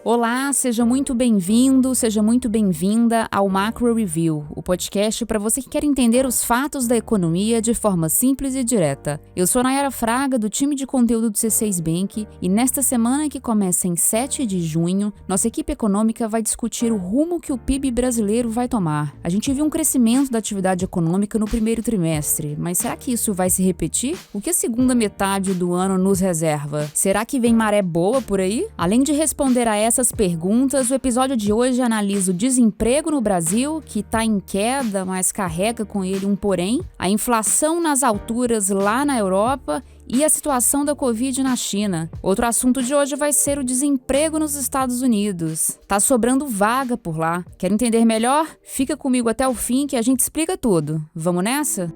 Olá, seja muito bem-vindo, seja muito bem-vinda ao Macro Review, o podcast para você que quer entender os fatos da economia de forma simples e direta. Eu sou Nayara Fraga, do time de conteúdo do C6 Bank, e nesta semana que começa em 7 de junho, nossa equipe econômica vai discutir o rumo que o PIB brasileiro vai tomar. A gente viu um crescimento da atividade econômica no primeiro trimestre, mas será que isso vai se repetir? O que a segunda metade do ano nos reserva? Será que vem maré boa por aí? Além de responder a essas perguntas, o episódio de hoje analisa o desemprego no Brasil, que está em queda, mas carrega com ele um porém, a inflação nas alturas lá na Europa e a situação da Covid na China. Outro assunto de hoje vai ser o desemprego nos Estados Unidos. Tá sobrando vaga por lá. Quer entender melhor? Fica comigo até o fim que a gente explica tudo. Vamos nessa?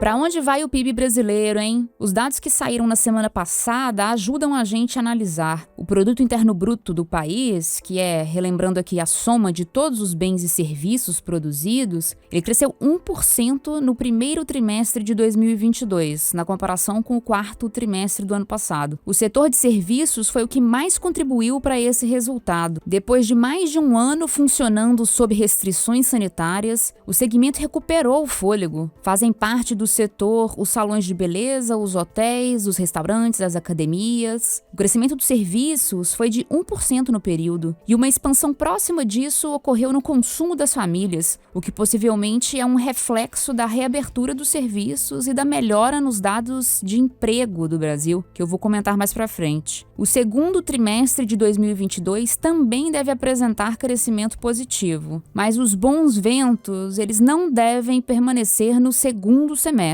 Para onde vai o PIB brasileiro, hein? Os dados que saíram na semana passada ajudam a gente a analisar. O Produto Interno Bruto do país, que é, relembrando aqui, a soma de todos os bens e serviços produzidos, ele cresceu 1% no primeiro trimestre de 2022, na comparação com o quarto trimestre do ano passado. O setor de serviços foi o que mais contribuiu para esse resultado. Depois de mais de um ano funcionando sob restrições sanitárias, o segmento recuperou o fôlego. Fazem parte do setor os salões de beleza, os hotéis, os restaurantes, as academias. O crescimento dos serviços foi de 1% no período, e uma expansão próxima disso ocorreu no consumo das famílias, o que possivelmente é um reflexo da reabertura dos serviços e da melhora nos dados de emprego do Brasil, que eu vou comentar mais pra frente. O segundo trimestre de 2022 também deve apresentar crescimento positivo, mas os bons ventos, eles não devem permanecer no segundo semestre,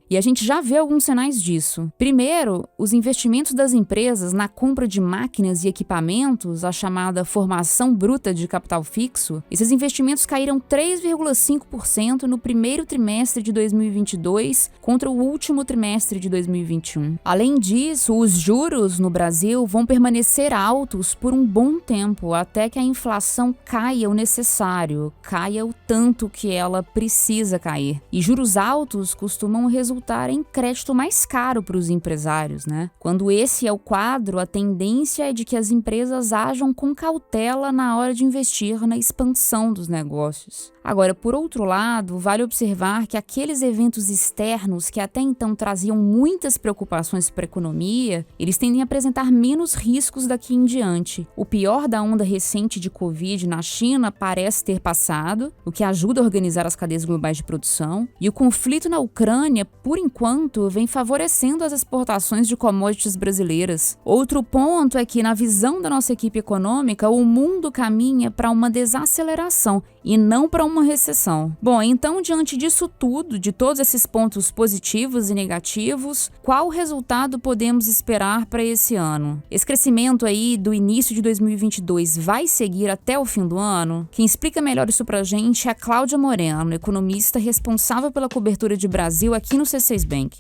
e a gente já vê alguns sinais disso. Primeiro, os investimentos das empresas na compra de máquinas e equipamentos, a chamada formação bruta de capital fixo, esses investimentos caíram 3,5% no primeiro trimestre de 2022 contra o último trimestre de 2021. Além disso, os juros no Brasil vão permanecer altos por um bom tempo, até que a inflação caia o necessário, caia o tanto que ela precisa cair. E juros altos costumam resultar em crédito mais caro para os empresários, né? Quando esse é o quadro, a tendência é de que as empresas ajam com cautela na hora de investir na expansão dos negócios. Agora, por outro lado, vale observar que aqueles eventos externos que até então traziam muitas preocupações para a economia, eles tendem a apresentar menos riscos daqui em diante. O pior da onda recente de Covid na China parece ter passado, o que ajuda a organizar as cadeias globais de produção, e o conflito na Ucrânia, por enquanto, vem favorecendo as exportações de commodities brasileiras. Outro ponto é que, na visão da nossa equipe econômica, o mundo caminha para uma desaceleração e não para uma recessão. Bom, então, diante disso tudo, de todos esses pontos positivos e negativos, qual resultado podemos esperar para esse ano? Esse crescimento aí do início de 2022 vai seguir até o fim do ano? Quem explica melhor isso pra gente é a Cláudia Moreno, economista responsável pela cobertura de Brasil aqui no C6 Bank.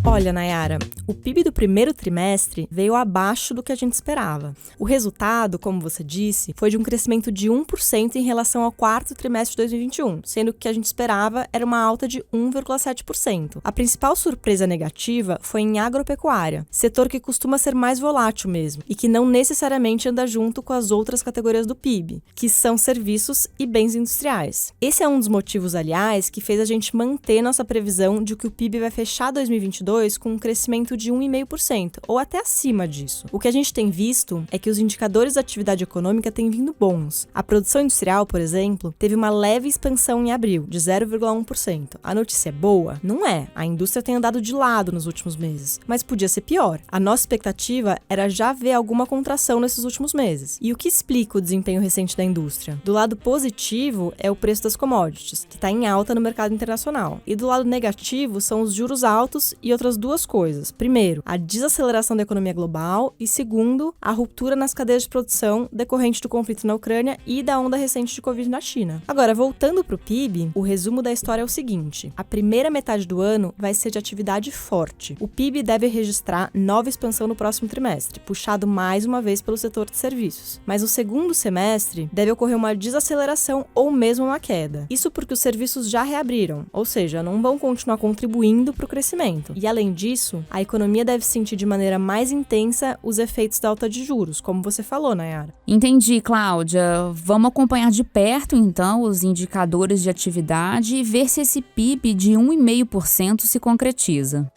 Olha, Nayara, o PIB do primeiro trimestre veio abaixo do que a gente esperava. O resultado, como você disse, foi de um crescimento de 1% em relação ao quarto trimestre de 2021, sendo que o que a gente esperava era uma alta de 1,7%. A principal surpresa negativa foi em agropecuária, setor que costuma ser mais volátil mesmo, e que não necessariamente anda junto com as outras categorias do PIB, que são serviços e bens industriais. Esse é um dos motivos, aliás, que fez a gente manter nossa previsão de que o PIB vai fechar 2022 com um crescimento de 1,5%, ou até acima disso. O que a gente tem visto é que os indicadores da atividade econômica têm vindo bons. A produção industrial, por exemplo, teve uma leve expansão em abril, de 0,1%. A notícia é boa? Não é. A indústria tem andado de lado nos últimos meses, mas podia ser pior. A nossa expectativa era já ver alguma contração nesses últimos meses. E o que explica o desempenho recente da indústria? Do lado positivo é o preço das commodities, que está em alta no mercado internacional. E do lado negativo são os juros altos e outras as duas coisas. Primeiro, a desaceleração da economia global e segundo, a ruptura nas cadeias de produção decorrente do conflito na Ucrânia e da onda recente de Covid na China. Agora, voltando para o PIB, o resumo da história é o seguinte: a primeira metade do ano vai ser de atividade forte. O PIB deve registrar nova expansão no próximo trimestre, puxado mais uma vez pelo setor de serviços. Mas no segundo semestre, deve ocorrer uma desaceleração ou mesmo uma queda. Isso porque os serviços já reabriram, ou seja, não vão continuar contribuindo para o crescimento. E além disso, a economia deve sentir de maneira mais intensa os efeitos da alta de juros, como você falou, Nayara. Entendi, Cláudia. Vamos acompanhar de perto, então, os indicadores de atividade e ver se esse PIB de 1,5% se concretiza.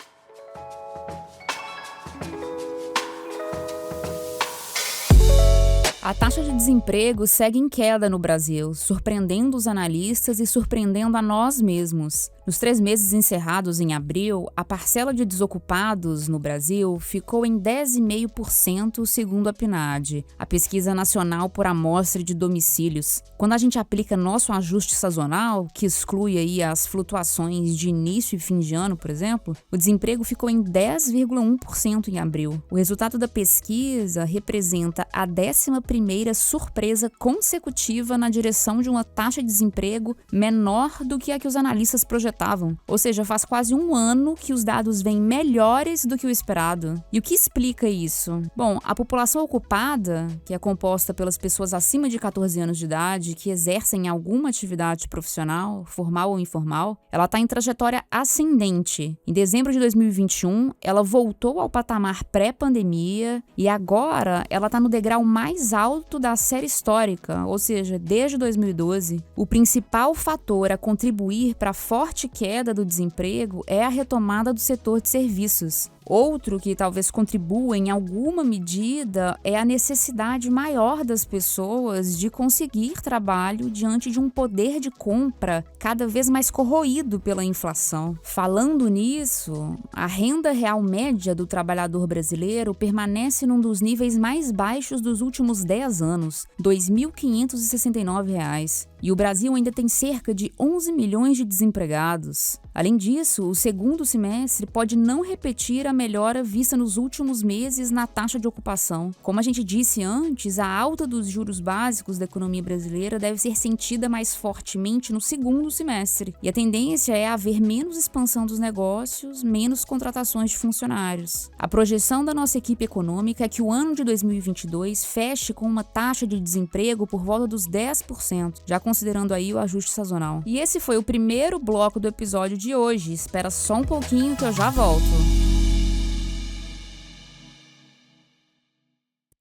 A taxa de desemprego segue em queda no Brasil, surpreendendo os analistas e surpreendendo a nós mesmos. Nos 3 meses encerrados em abril, a parcela de desocupados no Brasil ficou em 10,5% segundo a PNAD, a Pesquisa Nacional por Amostra de Domicílios. Quando a gente aplica nosso ajuste sazonal, que exclui aí as flutuações de início e fim de ano, por exemplo, o desemprego ficou em 10,1% em abril. O resultado da pesquisa representa a 11ª surpresa consecutiva na direção de uma taxa de desemprego menor do que a que os analistas projetavam. Ou seja, faz quase um ano que os dados vêm melhores do que o esperado. E o que explica isso? Bom, a população ocupada, que é composta pelas pessoas acima de 14 anos de idade que exercem alguma atividade profissional, formal ou informal, ela está em trajetória ascendente. Em dezembro de 2021, ela voltou ao patamar pré-pandemia e agora ela está no degrau mais alto da série histórica, ou seja, desde 2012. O principal fator a contribuir para a forte queda do desemprego é a retomada do setor de serviços. Outro que talvez contribua em alguma medida é a necessidade maior das pessoas de conseguir trabalho diante de um poder de compra cada vez mais corroído pela inflação. Falando nisso, a renda real média do trabalhador brasileiro permanece num dos níveis mais baixos dos últimos 10 anos, R$ 2.569. E o Brasil ainda tem cerca de 11 milhões de desempregados. Além disso, o segundo semestre pode não repetir a melhora vista nos últimos meses na taxa de ocupação. Como a gente disse antes, a alta dos juros básicos da economia brasileira deve ser sentida mais fortemente no segundo semestre. E a tendência é haver menos expansão dos negócios, menos contratações de funcionários. A projeção da nossa equipe econômica é que o ano de 2022 feche com uma taxa de desemprego por volta dos 10%, já considerando aí o ajuste sazonal. E esse foi o primeiro bloco do episódio de hoje. Espera só um pouquinho que eu já volto.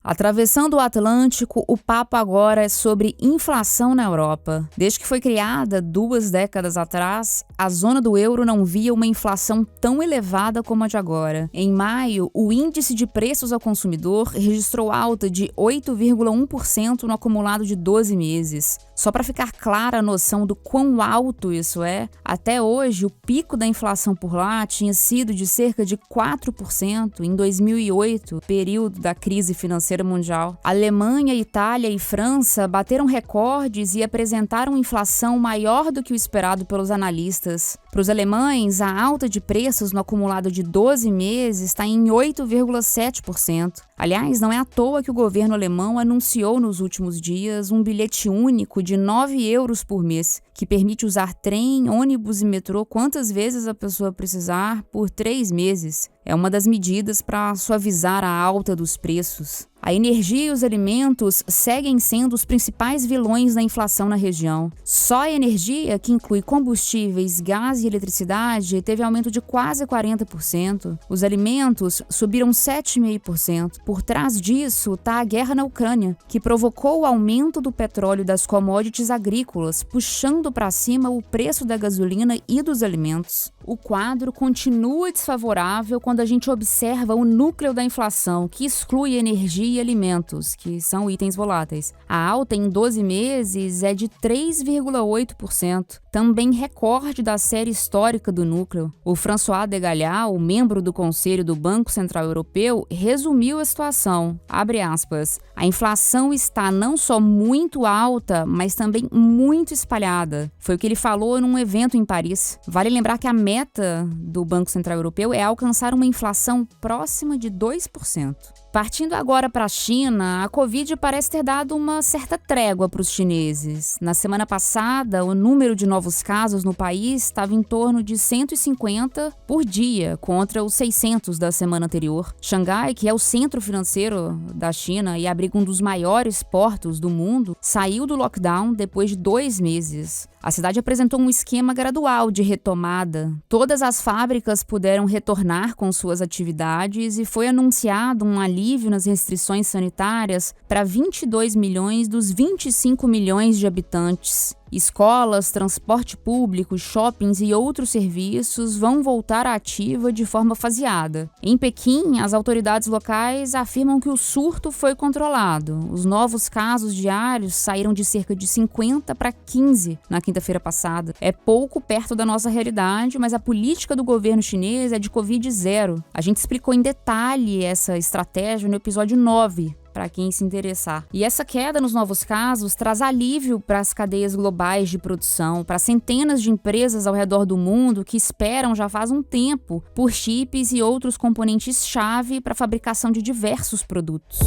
Atravessando o Atlântico, o papo agora é sobre inflação na Europa. Desde que foi criada 2 décadas atrás, a zona do euro não via uma inflação tão elevada como a de agora. Em maio, o índice de preços ao consumidor registrou alta de 8,1% no acumulado de 12 meses. Só para ficar clara a noção do quão alto isso é, até hoje o pico da inflação por lá tinha sido de cerca de 4% em 2008, período da crise financeira mundial. Alemanha, Itália e França bateram recordes e apresentaram inflação maior do que o esperado pelos analistas. Para os alemães, a alta de preços no acumulado de 12 meses está em 8,7%. Aliás, não é à toa que o governo alemão anunciou nos últimos dias um bilhete único de 9 euros por mês, que permite usar trem, ônibus e metrô quantas vezes a pessoa precisar por 3 meses. É uma das medidas para suavizar a alta dos preços. A energia e os alimentos seguem sendo os principais vilões da inflação na região. Só a energia, que inclui combustíveis, gás e eletricidade, teve aumento de quase 40%. Os alimentos subiram 7,5%. Por trás disso está a guerra na Ucrânia, que provocou o aumento do petróleo e das commodities agrícolas, puxando para cima o preço da gasolina e dos alimentos. O quadro continua desfavorável quando a gente observa o núcleo da inflação, que exclui energia e alimentos, que são itens voláteis. A alta em 12 meses é de 3,8%, também recorde da série histórica do núcleo. O François Degalhau, membro do Conselho do Banco Central Europeu, resumiu a situação situação, abre aspas, a inflação está não só muito alta, mas também muito espalhada. Foi o que ele falou num evento em Paris. Vale lembrar que a meta do Banco Central Europeu é alcançar uma inflação próxima de 2%. Partindo agora para a China, a Covid parece ter dado uma certa trégua para os chineses. Na semana passada, o número de novos casos no país estava em torno de 150 por dia, contra os 600 da semana anterior. Xangai, que é o centro financeiro da China e abriga um dos maiores portos do mundo, saiu do lockdown depois de 2 meses. A cidade apresentou um esquema gradual de retomada. Todas as fábricas puderam retornar com suas atividades e foi anunciado um alívio nas restrições sanitárias para 22 milhões dos 25 milhões de habitantes. Escolas, transporte público, shoppings e outros serviços vão voltar à ativa de forma faseada. Em Pequim, as autoridades locais afirmam que o surto foi controlado. Os novos casos diários saíram de cerca de 50 para 15 na quinta-feira passada. É pouco perto da nossa realidade, mas a política do governo chinês é de Covid zero. A gente explicou em detalhe essa estratégia no episódio 9. Para quem se interessar. E essa queda nos novos casos traz alívio para as cadeias globais de produção, para centenas de empresas ao redor do mundo que esperam já faz um tempo por chips e outros componentes-chave para a fabricação de diversos produtos.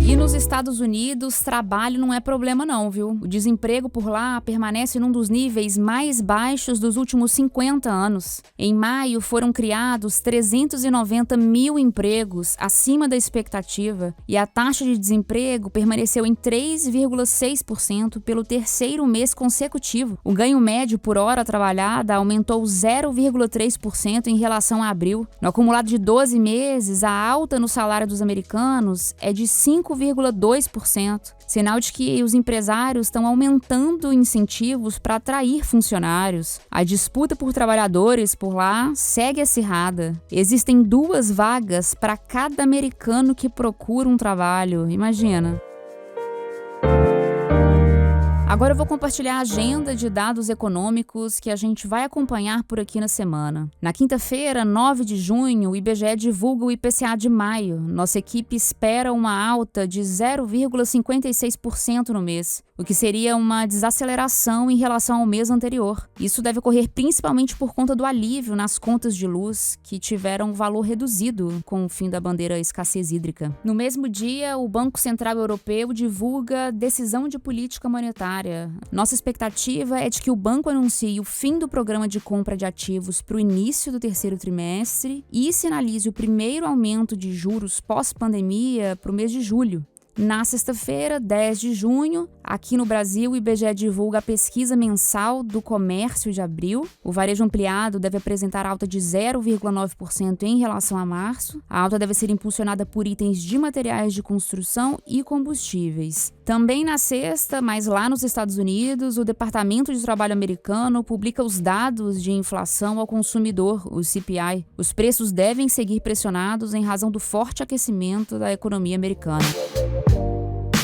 E nos Estados Unidos, trabalho não é problema não, viu? O desemprego por lá permanece num dos níveis mais baixos dos últimos 50 anos. Em maio, foram criados 390 mil empregos, acima da expectativa, e a taxa de desemprego permaneceu em 3,6% pelo terceiro mês consecutivo. O ganho médio por hora trabalhada aumentou 0,3% em relação a abril. No acumulado de 12 meses, a alta no salário dos americanos é de 5,2%, sinal de que os empresários estão aumentando incentivos para atrair funcionários. A disputa por trabalhadores por lá segue acirrada. Existem 2 vagas para cada americano que procura um trabalho, imagina. Agora eu vou compartilhar a agenda de dados econômicos que a gente vai acompanhar por aqui na semana. Na quinta-feira, 9 de junho, o IBGE divulga o IPCA de maio. Nossa equipe espera uma alta de 0,56% no mês, o que seria uma desaceleração em relação ao mês anterior. Isso deve ocorrer principalmente por conta do alívio nas contas de luz, que tiveram valor reduzido com o fim da bandeira escassez hídrica. No mesmo dia, o Banco Central Europeu divulga decisão de política monetária. Nossa expectativa é de que o banco anuncie o fim do programa de compra de ativos para o início do terceiro trimestre e sinalize o primeiro aumento de juros pós-pandemia para o mês de julho. Na sexta-feira, 10 de junho, aqui no Brasil, o IBGE divulga a pesquisa mensal do comércio de abril. O varejo ampliado deve apresentar alta de 0,9% em relação a março. A alta deve ser impulsionada por itens de materiais de construção e combustíveis. Também na sexta, mas lá nos Estados Unidos, o Departamento de Trabalho americano publica os dados de inflação ao consumidor, o CPI. Os preços devem seguir pressionados em razão do forte aquecimento da economia americana.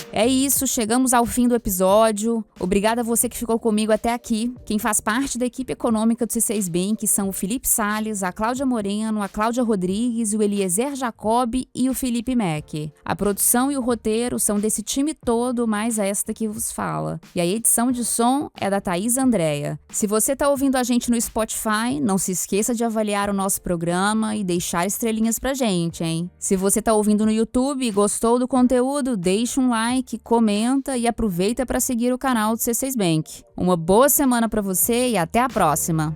É isso, chegamos ao fim do episódio. Obrigada a você que ficou comigo até aqui. Quem faz parte da equipe econômica do C6 Bank são o Felipe Salles, a Cláudia Moreno, a Cláudia Rodrigues, o Eliezer Jacob e o Felipe Mack. A produção e o roteiro são desse time todo, mais esta que vos fala. E a edição de som é da Thaís Andréa. Se você está ouvindo a gente no Spotify, não se esqueça de avaliar o nosso programa e deixar estrelinhas pra gente, hein? Se você está ouvindo no YouTube e gostou do conteúdo, deixa um like, comenta e aproveita para seguir o canal do C6 Bank. Uma boa semana para você e até a próxima!